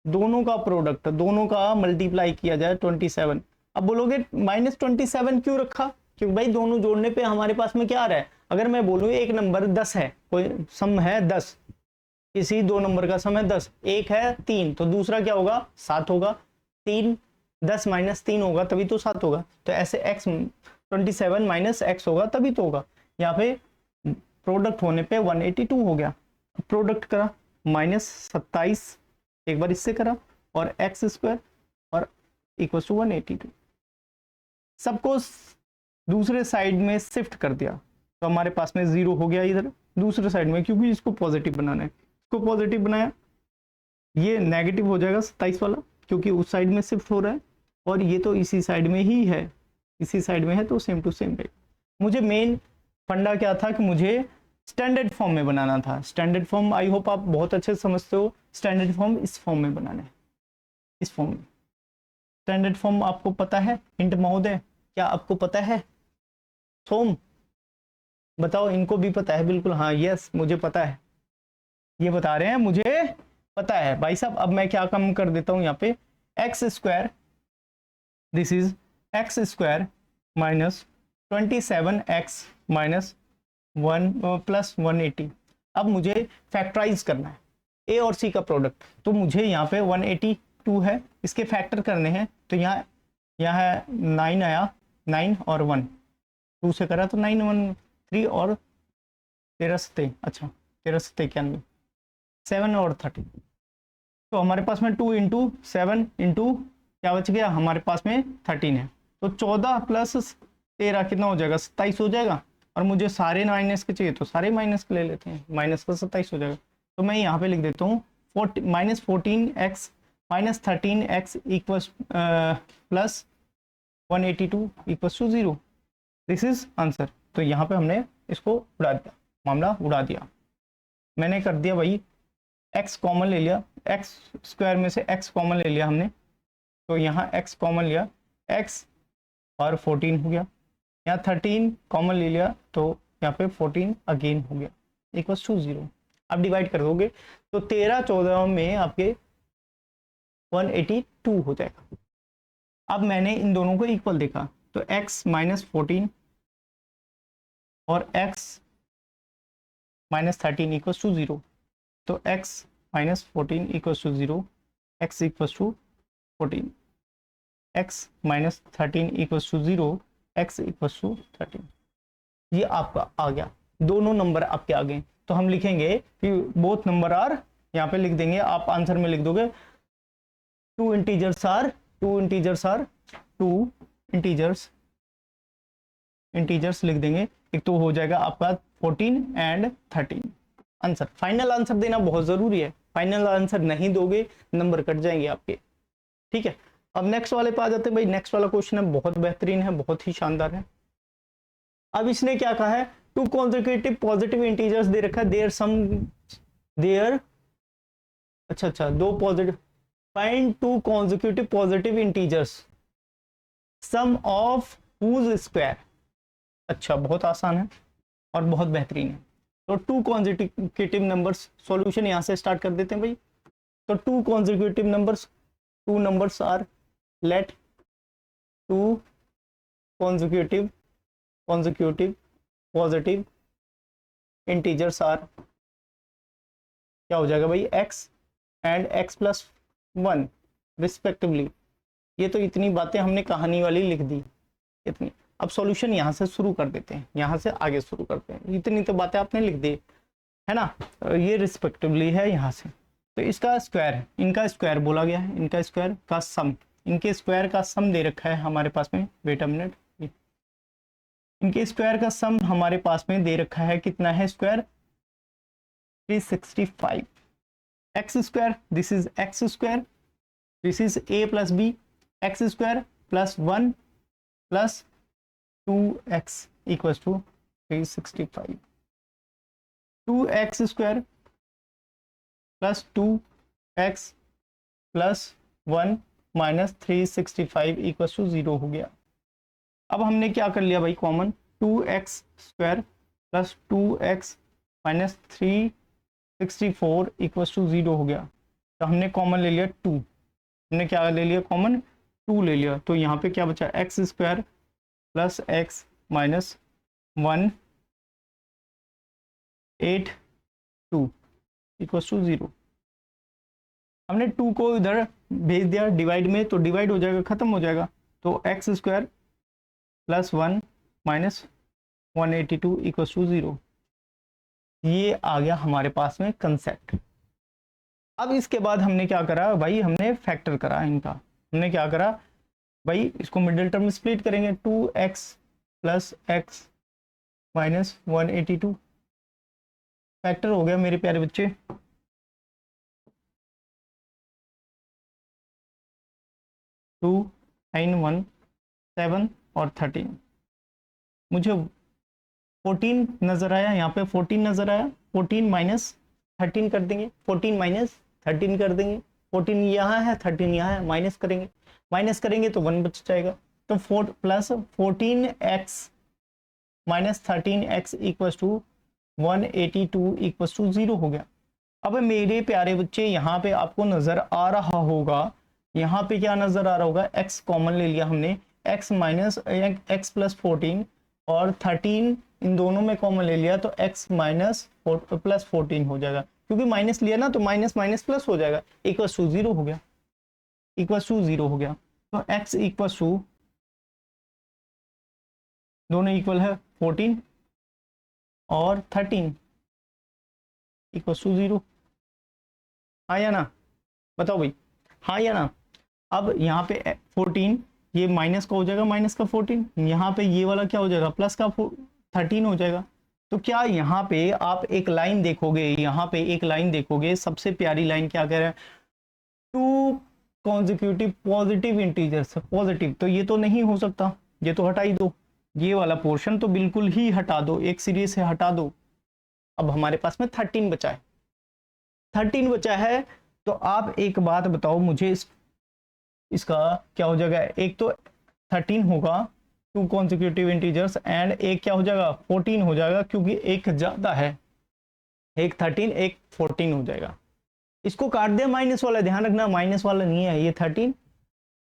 दोनों का मल्टीप्लाई किया जाए 27। अब बोलोगे माइनस 27 क्यों रखा, क्योंकि भाई दोनों जोड़ने पे हमारे पास में क्या आ रहा है। अगर मैं बोलूँ एक नंबर 10 है, कोई सम है 10, किसी दो नंबर का सम है 10, एक है 3, तो दूसरा क्या होगा 7 होगा। 3 10 माइनस 3 होगा तभी तो 7 होगा। तो ऐसे x 27 माइनस x होगा तभी तो होगा। यहाँ पे प्रोडक्ट होने पे 182 हो गया। प्रोडक्ट करा माइनस 27, एक बार इससे करा, और एक्स स्क्वायर और इक्वल टू 182। सबको दूसरे साइड में शिफ्ट कर दिया, तो हमारे पास में 0 हो गया इधर दूसरे साइड में, क्योंकि इसको पॉजिटिव बनाना है। इसको पॉजिटिव बनाया, ये नेगेटिव हो जाएगा 27 वाला, क्योंकि उस साइड में शिफ्ट हो रहा है, और ये तो इसी साइड में ही है, इसी साइड में है, तो सेम टू सेम रहेगा। मुझे मेन फंडा क्या था कि मुझे स्टैंडर्ड फॉर्म में बनाना था। स्टैंडर्ड फॉर्म आई होप आप बहुत अच्छे से समझते हो। स्टैंडर्ड फॉर्म इस फॉर्म में बनाना है, इस फॉर्म में। स्टैंडर्ड फॉर्म आपको पता है, हिंट महोदय क्या आपको पता है? सोम बताओ, इनको भी पता है बिल्कुल, हाँ यस मुझे पता है, ये बता रहे हैं मुझे पता है भाई साहब। अब मैं क्या कम कर देता हूं यहाँ पे, x square, this is x square minus 27x minus 1 plus 180। अब मुझे फैक्टराइज करना है ए और सी का प्रोडक्ट, तो मुझे यहाँ पे 182 है, इसके फैक्टर करने हैं, तो यहाँ 9 आया, 9 और 1 2 से करा तो 9 1 3 और 13 7, अच्छा 13 7 91, 7 और 30, तो हमारे पास में 2 इंटू 7 इंटू क्या बच गया, हमारे पास में 13 है, तो 14 प्लस 13 कितना हो जाएगा, 27 हो जाएगा। और मुझे सारे माइनस के चाहिए तो सारे माइनस के ले लेते हैं, माइनस का 27 हो जाएगा। तो मैं यहाँ पे लिख देता हूँ -14x minus 13x equals plus 182 equals to 0। This is answer. तो यहाँ पे हमने इसको उड़ा दिया, मामला उड़ा दिया। मैंने कर दिया भाई x कॉमन ले लिया, x स्क्वायर में से x कॉमन ले लिया हमने, तो यहाँ x कॉमन लिया, x और 14 हो गया, यहाँ 13 कॉमन ले लिया तो यहाँ पे 14 अगेन हो गया इक्वल्स टू 0। अब डिवाइड कर दोगे तो 13 14 में आपके 182 हो जाएगा। अब मैंने इन दोनों को इक्वल देखा तो x माइनस 14 और x माइनस 13 इक्वल्स टू 0, तो x minus 14 equals to 0, x equals to 14, x minus 13 equals to 0, x equals to 13। ये आपका आ गया, दोनों नंबर आपके आ गए। तो हम लिखेंगे कि बोथ नंबर आर, यहाँ पे लिख देंगे, आप आंसर में लिख दोगे टू इंटीजर्स आर लिख देंगे। एक तो हो जाएगा आपका 14 एंड 13 आंसर। फाइनल आंसर देना बहुत जरूरी है, फाइनल आंसर नहीं दोगे नंबर कट जाएंगे आपके, ठीक है। अब नेक्स्ट वाले पे आ जाते हैं भाई। नेक्स्ट वाला क्वेश्चन है, बहुत बेहतरीन है, बहुत ही शानदार है। अब इसने क्या कहा है, टू कॉन्जिक्यूटिव पॉजिटिव इंटीजर्स दे रखा है, देयर अच्छा दो positive, find two consecutive positive integers sum of whose square. अच्छा, बहुत आसान है और बहुत बेहतरीन है। तो टू कॉन्जिक्यूटिव नंबर्स, सॉल्यूशन यहां से स्टार्ट कर देते हैं भाई। तो two consecutive numbers, two numbers are, let two consecutive positive integers are, क्या हो जाएगा भाई, x and x plus 1 respectively. ये तो इतनी बातें हमने कहानी वाली लिख दी इतनी। अब सॉल्यूशन यहाँ से शुरू कर देते हैं, यहाँ से आगे शुरू करते हैं। इतनी तो बातें आपने लिख दी है ना, ये रिस्पेक्टिवली है यहाँ से। तो इसका स्क्वायर है, इनका स्क्वायर बोला गया है, इनका स्क्वायर का सम, इनके स्क्वायर का सम दे रखा है हमारे पास में। वेट अ मिनट, इनके स्क्वायर का सम हमारे पास में दे रखा है, कितना है square, 365 x square, this is x square, this is a plus b, x square plus 1 plus 2x equals to 365, 2x square plus 2x plus 1 minus 365 equals to 0 हो गया। अब हमने क्या कर लिया भाई, common 2x square plus 2x minus 364 equals to 0 हो गया। तो हमने कॉमन ले लिया 2, हमने क्या ले लिया कॉमन, 2 ले लिया। तो यहाँ पे क्या बचा, x square plus x minus 182 equals to 0। हमने 2 को इधर भेज दिया डिवाइड में, तो डिवाइड हो जाएगा, खत्म हो जाएगा। तो x square plus 1 minus 182 equals to 0। ये आ गया हमारे पास में कंसेप्ट। अब इसके बाद हमने क्या करा भाई, हमने फैक्टर करा इनका। हमने क्या करा भाई, इसको मिडिल टर्म में स्प्लिट करेंगे, 2x plus x minus 182 factor हो गया मेरे प्यारे बच्चे। 2 9 1 7 और 13, मुझे 14 नजर आया, यहाँ पे 14 नजर आया, 14 माइनस 13 कर देंगे, 14 माइनस 13 कर देंगे, 14 यहाँ है 13 यहाँ है, माइनस करेंगे तो 1 बच जाएगा। तो 4 plus 14x minus 13x equals to 182 equals to 0 हो गया। अब मेरे प्यारे बच्चे यहाँ पे आपको नजर आ रहा होगा, यहाँ पे क्या नजर आ रहा होगा, x कॉमन ले लिया हमने, x माइनस x प्लस 14 और 13 इन दोनों में कॉमन ले लिया तो x माइनस प्लस 14 हो जाएगा, क्योंकि माइनस लिया ना तो माइनस माइनस प्लस हो जाएगा, इक्वल्स टू 0 हो गया, इक्वल्स टू 0 हो गया। तो x इक्वल्स टू दोनों इक्वल है 14 और 13 इक्वल्स टू 0। हाँ या ना, बताओ भाई, हाँ या ना। अब यहाँ पे 14 ये माइनस का हो जाएगा, माइनस का 14, यहाँ पे ये वाला क्या हो जाएगा, प्लस का 13 हो जाएगा। तो क्या यहाँ पे आप एक लाइन देखोगे, यहाँ पे एक लाइन देखोगे, सबसे प्यारी लाइन क्या कह रहा है, two consecutive positive integers, positive, तो ये तो नहीं हो सकता, ये तो हटा ही दो, ये वाला पोर्शन तो बिल्कुल ही हटा दो, एक सीरीज से हटा दो। अब हमारे पास में 13 बचा है, 13 बचा है। तो आप एक बात बताओ मुझे, इसका क्या हो जाएगा, एक तो 13 होगा टू कॉन्सिक्यूटिव इंटीजर्स, एंड एक क्या हो जाएगा 14 हो जाएगा, क्योंकि एक ज्यादा है, एक 13 एक 14 हो जाएगा। इसको काट दे माइनस वाला, ध्यान रखना माइनस वाला नहीं है ये 13,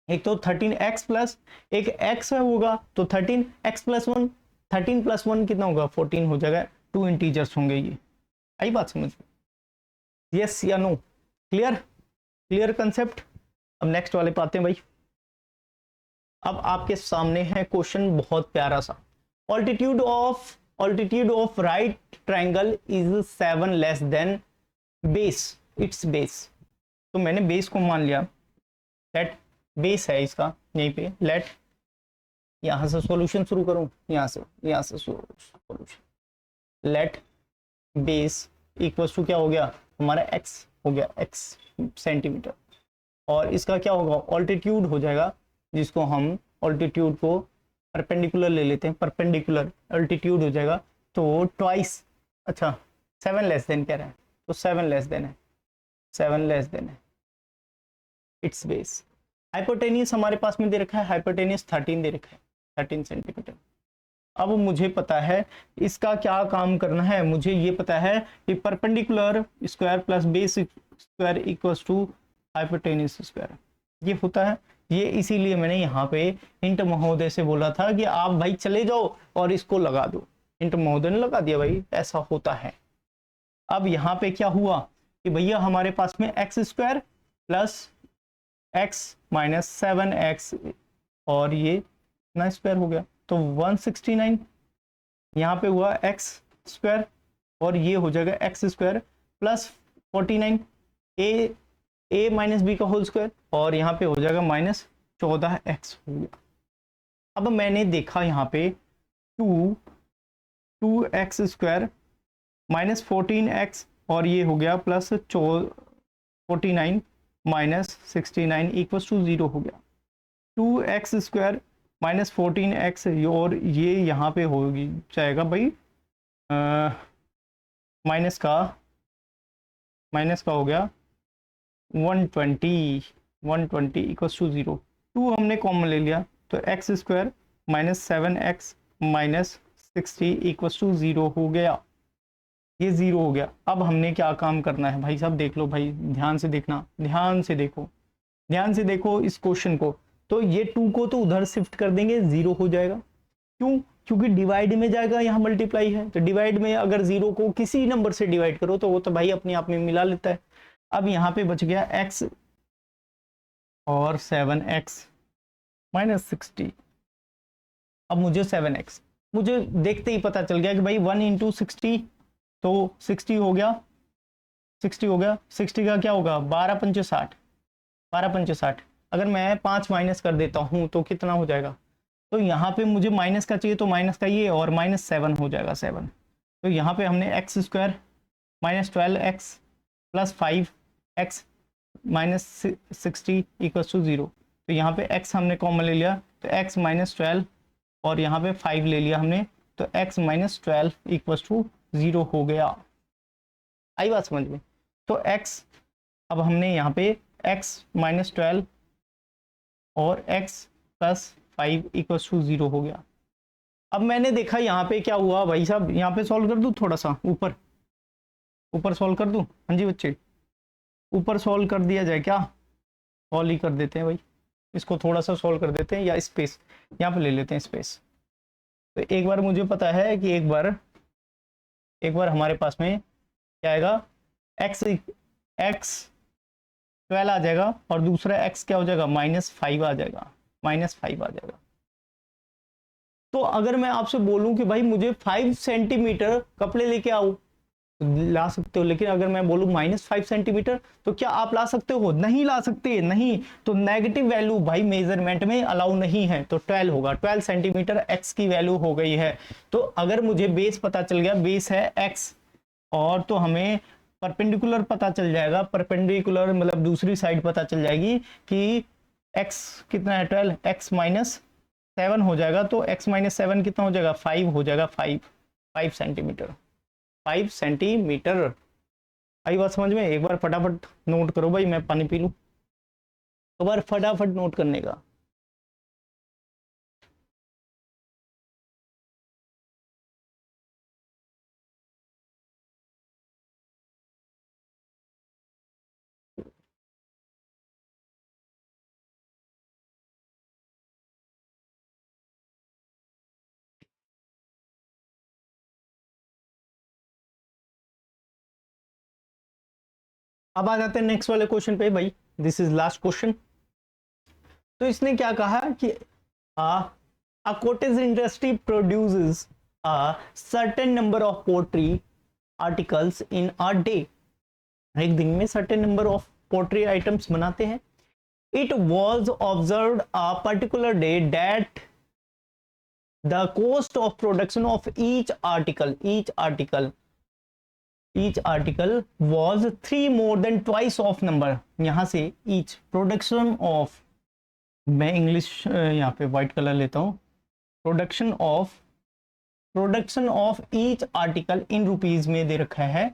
एक तो 13x प्लस एक x है होगा तो 13x प्लस 1, 13 प्लस 1 कितना होगा 14 हो जाएगा, टू इंटीजर्स होंगे ये। आई बात समझ में, यस या नो, क्लियर, क्लियर कंसेप्ट। अब नेक्स्ट वाले पे आते हैं भाई। अब आपके सामने है क्वेश्चन बहुत प्यारा सा, altitude of right triangle is 7 less than base, it's base. तो मैंने बेस को मान लिया, लेट बेस है इसका यहीं पे, लेट यहां से सॉल्यूशन शुरू करूं, यहां से solution, let base equals to क्या हो गया हमारा x हो गया, x सेंटीमीटर, और इसका क्या होगा ऑल्टीट्यूड हो जाएगा, जिसको हम ऑल्टीट्यूड को परपेंडिकुलर ले लेते हैं, परपेंडिकुलर ऑल्टीट्यूड हो जाएगा तो ट्वाइस, अच्छा 7 लेस देन कह रहा है तो 7 लेस देन है, 7 लेस देन है इट्स बेस। हाइपोटेनियस हमारे पास में दे रखा है, हाइपोटेनियस 13 दे रखा है, 13 सेंटीमीटर। अब मुझे पता है इसका क्या काम करना है, मुझे ये पता है कि perpendicular square plus base square equals to hypotenuse square, ये होता है ये, इसीलिए मैंने यहाँ पे इंट महोदय से बोला था कि आप भाई चले जाओ और इसको लगा दो, इंट महोदय ने लगा दिया भाई, ऐसा होता है। अब यहाँ पे क्या हुआ कि भैया हमारे पास में x square plus x minus 7x और ये कितना स्क्वायर हो गया तो 169, यहाँ पे हुआ एक्स स्क्वायर और ये हो जाएगा एक्स स्क्वायर प्लस 49 ए माइनस बी का होल स्क्वायर, और यहाँ पे हो जाएगा माइनस 14x हो गया। अब मैंने देखा यहाँ पे 2x स्क्वायर माइनस 14x और ये हो गया प्लस 49 माइनस 69 इक्वल्स टू 0 हो गया, 2x स्क्वायर माइनस 14x और ये यहाँ पे हो जाएगा भाई माइनस का हो गया 120 इक्वल्स टू 0, 2 हमने कॉमन ले लिया तो x square minus 7x minus 60 equals to 0 हो गया, ये 0 हो गया। अब हमने क्या काम करना है भाई साहब, देख लो भाई, ध्यान से देखना, ध्यान से देखो इस क्वेश्चन को। तो ये 2 को तो उधर शिफ्ट कर देंगे, 0 हो जाएगा, क्यों, क्योंकि डिवाइड में जाएगा, यहाँ मल्टीप्लाई है तो डिवाइड में अगर 0 को किसी नंबर से डिवाइड करो तो वो तो भाई अपने आप में मिला लेता है। अब यहाँ पे बच गया x और 7x माइनस 60। अब मुझे 7x मुझे देखते ही पता चल गया कि भाई 1 इंटू 60 तो 60 हो गया, 60 का क्या होगा 12 पंचे 60, अगर मैं 5 माइनस कर देता हूं तो कितना हो जाएगा, तो यहाँ पे मुझे माइनस का चाहिए तो माइनस का ये और माइनस 7 हो जाएगा 7, तो यहाँ पे हमने x square minus 12x plus 5x minus 60 equals to 0, तो यहाँ पे x हमने कॉमन ले लिया तो x माइनस 12 और यहाँ पे 5 ले लिया हमने तो x माइनस 12 इक्वल्स टू 0 हो गया। आई बात समझ में, तो x अब हमने यहाँ पे x माइनस 12 और x प्लस 5 इक्वल्स टू 0 हो गया। अब मैंने देखा यहाँ पे क्या हुआ भाई साहब, यहाँ पे सॉल्व कर दूं, थोड़ा सा ऊपर सॉल्व कर दूं, हाँ जी बच्चे ऊपर सॉल्व कर दिया जाए क्या, सॉल्व ही कर देते हैं भाई, इसको थोड़ा सा सॉल्व कर देते हैं, या स्पेस यहाँ पे ले लेते हैं स्पेस, तो एक बार मुझे पता है कि एक बार हमारे पास में क्या आएगा, x 12 आ जाएगा और दूसरा x क्या हो जाएगा, -5 आ जाएगा, -5 आ जाएगा। तो अगर मैं आपसे बोलूं कि भाई मुझे 5 सेंटीमीटर कपड़े लेके आओ, ला सकते हो, लेकिन अगर मैं बोलूं -5 सेंटीमीटर तो क्या आप ला सकते हो? नहीं ला सकते, नहीं। तो नेगेटिव वैल्यू भाई मेजरमेंट में अलाउ नहीं है, तो 12 होगा। 12 सेंटीमीटर x की वैल्यू हो गई है। तो अगर मुझे बेस पता चल गया, बेस है x, और तो हमें परपेंडिकुलर पता चल जाएगा, परपेंडिकुलर मतलब दूसरी साइड पता चल जाएगी कि x कितना है, 12, x -7 हो जाएगा। तो x -7 कितना हो जाएगा, 5 हो जाएगा, 5 सेंटीमीटर, 5 सेंटीमीटर। आई बात समझ में? एक बार फटाफट नोट करो भाई, मैं पानी पी लूं। एक बार फटाफट नोट करने का। अब आ जाते हैं नेक्स्ट वाले क्वेश्चन पे भाई, दिस इज लास्ट क्वेश्चन। तो इसने क्या कहा कि a cottage industry produces a certain number of poultry articles in a day। एक दिन में certain number of poultry items बनाते हैं। It was observed a particular day that the cost of production of each article was 3 more than twice of number। यहां से each production of, मैं English यहाँ पे व्हाइट कलर लेता हूं, production of each article in rupees में दे रखा है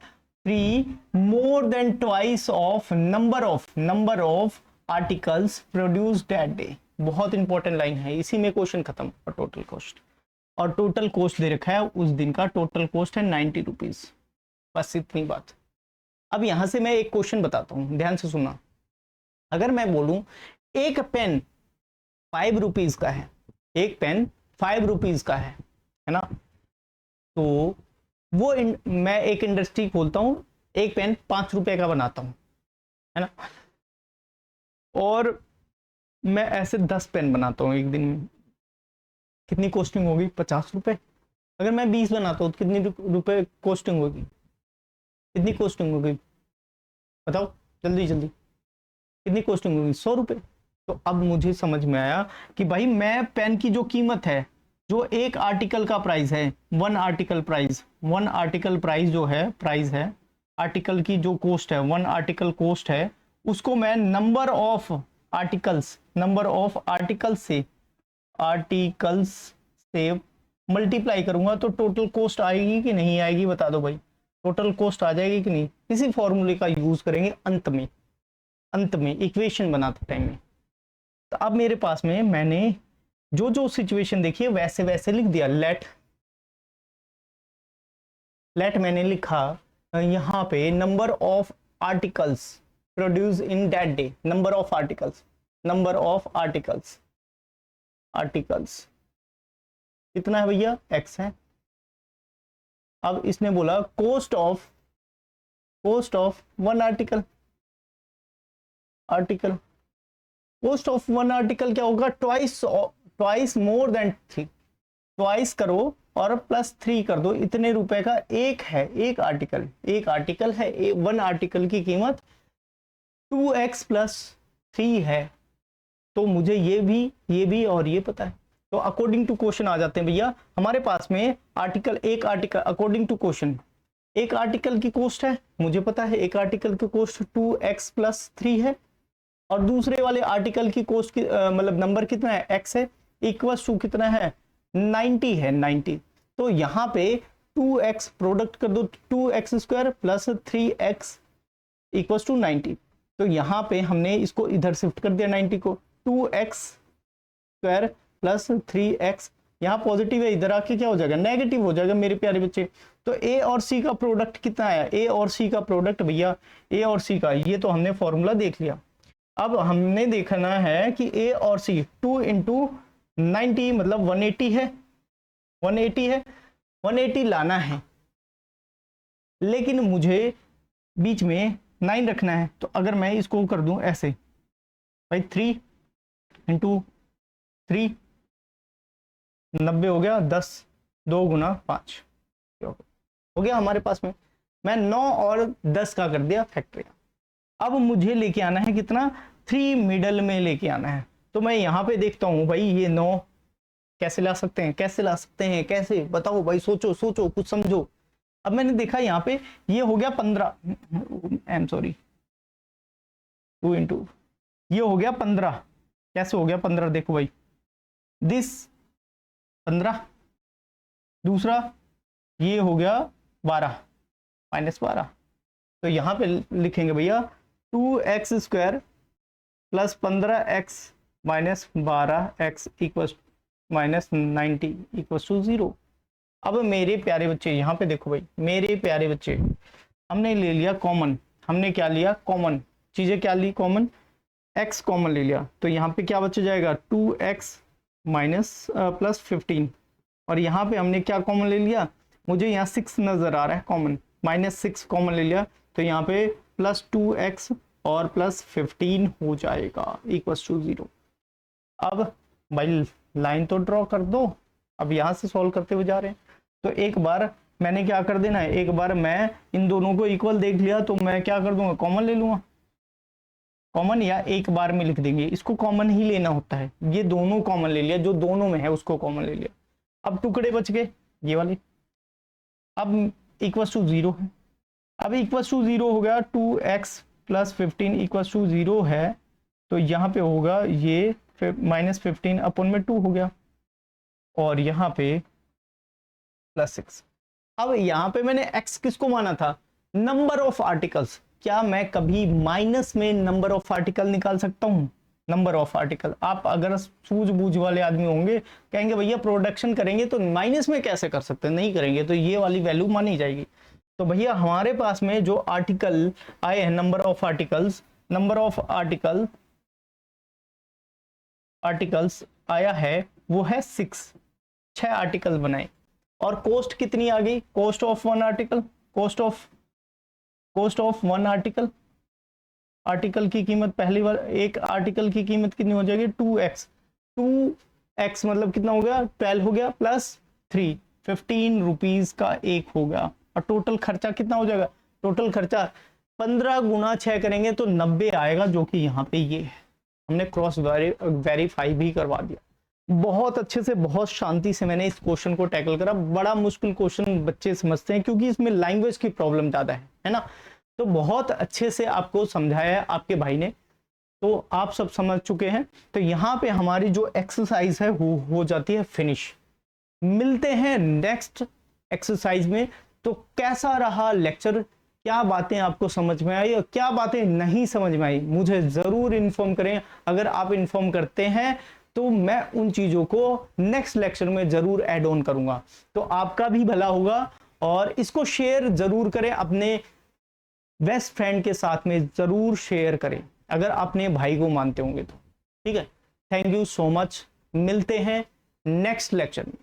3 more than twice of number of articles produced that day. बहुत इंपॉर्टेंट लाइन है, इसी में क्वेश्चन खत्म। और टोटल कॉस्ट, और टोटल कॉस्ट दे रखा है उस दिन का, टोटल कॉस्ट है 90 रुपीज। बस इतनी बात। अब यहां से मैं एक क्वेश्चन बताता हूं, ध्यान से सुनना। अगर मैं बोलूं एक पेन 5 रुपीज का है, एक पेन 5 रुपीज का है ना, तो वो मैं एक इंडस्ट्री खोलता हूं, एक पेन 5 रुपए का बनाता हूं, है ना, और मैं ऐसे 10 पेन बनाता हूं एक दिन में। कितनी कॉस्टिंग होगी? 50 रुपए। अगर मैं 20 बनाता हूं तो कितनी रुपए कॉस्टिंग होगी? कितनी कॉस्टिंग होगी बताओ जल्दी जल्दी, कितनी कॉस्टिंग होगी? 100 रुपए। तो अब मुझे समझ में आया कि भाई मैं पेन की जो कीमत है, जो एक आर्टिकल का प्राइस है, वन आर्टिकल प्राइस जो है, प्राइस है आर्टिकल की जो कॉस्ट है, वन आर्टिकल कॉस्ट है, उसको मैं नंबर ऑफ आर्टिकल्स से मल्टीप्लाई करूंगा तो टोटल कॉस्ट आएगी कि नहीं आएगी? बता दो भाई, टोटल कॉस्ट आ जाएगी कि नहीं? इसी फॉर्मूले का यूज करेंगे अंत में इक्वेशन बनाते टाइम में। तो अब मेरे पास में मैंने जो जो सिचुएशन देखी है वैसे वैसे लिख दिया। लेट मैंने लिखा यहाँ पे number of articles produce in that day, number of articles कितना है भैया? x है। अब इसने बोला cost of one article cost of one article क्या होगा? ट्वाइस मोर देन 3, ट्वाइस करो और प्लस 3 कर दो, इतने रुपए का एक आर्टिकल है। वन आर्टिकल की कीमत 2x + 3 है। तो मुझे ये भी और ये पता है। तो अकॉर्डिंग टू क्वेश्चन आ जाते हैं भैया हमारे पास में। एक आर्टिकल अकॉर्डिंग टू क्वेश्चन, एक आर्टिकल की कॉस्ट है, मुझे पता है एक आर्टिकल की कॉस्ट 2x + 3 है, और दूसरे वाले आर्टिकल की कॉस्ट की मतलब नंबर कितना है? x है, इक्वल्स टू कितना है? 90 है, 90। तो यहाँ पे 2x प्रोडक्ट कर दो, 2x² + 3x = 90। तो यहाँ पे हमने इसको इधर शिफ्ट कर दिया 90 को, 2x² + 3x, यहाँ पॉजिटिव है, इधर आके क्या हो जाएगा? नेगेटिव हो जाएगा मेरे प्यारे बच्चे। तो ए और सी का प्रोडक्ट कितना है? ए और सी का प्रोडक्ट भैया, ए और सी का, ये तो हमने फॉर्मूला देख लिया। अब हमने देखना है कि ए और सी 2 × 90 मतलब 180 है, 180 है, 180 लाना है, लेकिन मुझे बीच में 9 रखना है। तो अगर मैं इसको कर दूं ऐसे, भाई 3 इंटू 3, 90 हो गया, 10, 2 गुना 5 हो गया हमारे पास में। मैं 9 और 10 का कर दिया फैक्टरियल। अब मुझे लेके आना है कितना, 3 मिडल में लेके आना है। तो मैं यहाँ पे देखता हूँ भाई ये 9 कैसे ला सकते हैं, कैसे ला सकते हैं, कैसे बताओ भाई, सोचो सोचो कुछ समझो। अब मैंने देखा यहाँ पे ये हो गया 15, आई एम सॉरी 2 इंटू, ये हो गया 15। कैसे हो गया 15, देखो भाई, दिस 15, दूसरा ये हो गया 12 -12। तो यहाँ पे लिखेंगे भैया 2x² plus 15x minus 12x equal -90 equal to 0। अब मेरे प्यारे बच्चे यहाँ पे देखो भाई, मेरे प्यारे बच्चे, हमने ले लिया कॉमन। हमने क्या लिया कॉमन, चीजें क्या ली कॉमन, x कॉमन ले लिया। तो यहाँ पे क्या बच जाएगा 2x माइनस प्लस 15, और यहाँ पे हमने क्या कॉमन ले लिया, मुझे यहाँ 6 नजर आ रहा है कॉमन, -6 कॉमन ले लिया। तो यहाँ पे प्लस 2x और प्लस 15 हो जाएगा इक्वल टू 0। अब भाई लाइन तो ड्रॉ कर दो। अब यहाँ से सॉल्व करते हुए जा रहे हैं, तो एक बार मैंने क्या कर देना है, एक बार मैं इन दोनों को इक्वल देख लिया तो मैं क्या कर दूंगा, कॉमन ले लूंगा। कॉमन या एक बार में लिख देंगे, इसको कॉमन ही लेना होता है। ये दोनों कॉमन ले लिया, जो दोनों में है उसको कॉमन ले लिया। अब टुकड़े बच गए ये वाले, अब इक्वल टू 0 है। अब इक्वल टू 0 हो गया, 2x प्लस 15 इक्वल टू 0 है। तो यहाँ पे होगा ये -15 अपन में 2 हो गया, और यहाँ पे +6। अब यहाँ पे मैंने x किसको माना था, नंबर ऑफ आर्टिकल्स। क्या मैं कभी माइनस में नंबर ऑफ आर्टिकल निकाल सकता हूँ, नंबर ऑफ आर्टिकल। आप अगर सूझबूझ वाले आदमी होंगे, कहेंगे भैया प्रोडक्शन करेंगे तो माइनस में कैसे कर सकते हैं, नहीं करेंगे तो ये वाली वैल्यू मानी जाएगी। तो भैया हमारे पास में जो आर्टिकल आए हैं, number of articles, number of articles आया है वो है 6 आर्टिकल बनाए। और कॉस्ट कितनी आ गई, cost of one article, cost of one article, article की कीमत, पहली बार एक आर्टिकल की कीमत कितनी हो जाएगी 2x मतलब कितना हो गया 12 हो गया, प्लस 3 15 रुपीज का एक हो गया। और टोटल खर्चा कितना हो जाएगा, टोटल खर्चा 15 गुना 6 करेंगे तो 90 आएगा, जो कि यहाँ पे ये है। हमने क्रॉस वेरीफाई भी करवा दिया। बहुत अच्छे से, बहुत शांति से मैंने इस क्वेश्चन को टैकल करा। बड़ा मुश्किल क्वेश्चन बच्चे समझते हैं क्योंकि इसमें लैंग्वेज की प्रॉब्लम ज्यादा है ना। तो बहुत अच्छे से आपको समझाया है आपके भाई ने, तो आप सब समझ चुके हैं। तो यहाँ पे हमारी जो एक्सरसाइज है वो हो जाती है फिनिश। मिलते हैं नेक्स्ट एक्सरसाइज में। तो कैसा रहा लेक्चर, क्या बातें आपको समझ में आई और क्या बातें नहीं समझ में आई, मुझे जरूर इन्फॉर्म करें। अगर आप इन्फॉर्म करते हैं तो मैं उन चीजों को नेक्स्ट लेक्चर में जरूर ऐड ऑन करूंगा। तो आपका भी भला होगा, और इसको शेयर जरूर करें, अपने बेस्ट फ्रेंड के साथ में जरूर शेयर करें अगर अपने भाई को मानते होंगे तो। ठीक है, थैंक यू सो मच। मिलते हैं नेक्स्ट लेक्चर में।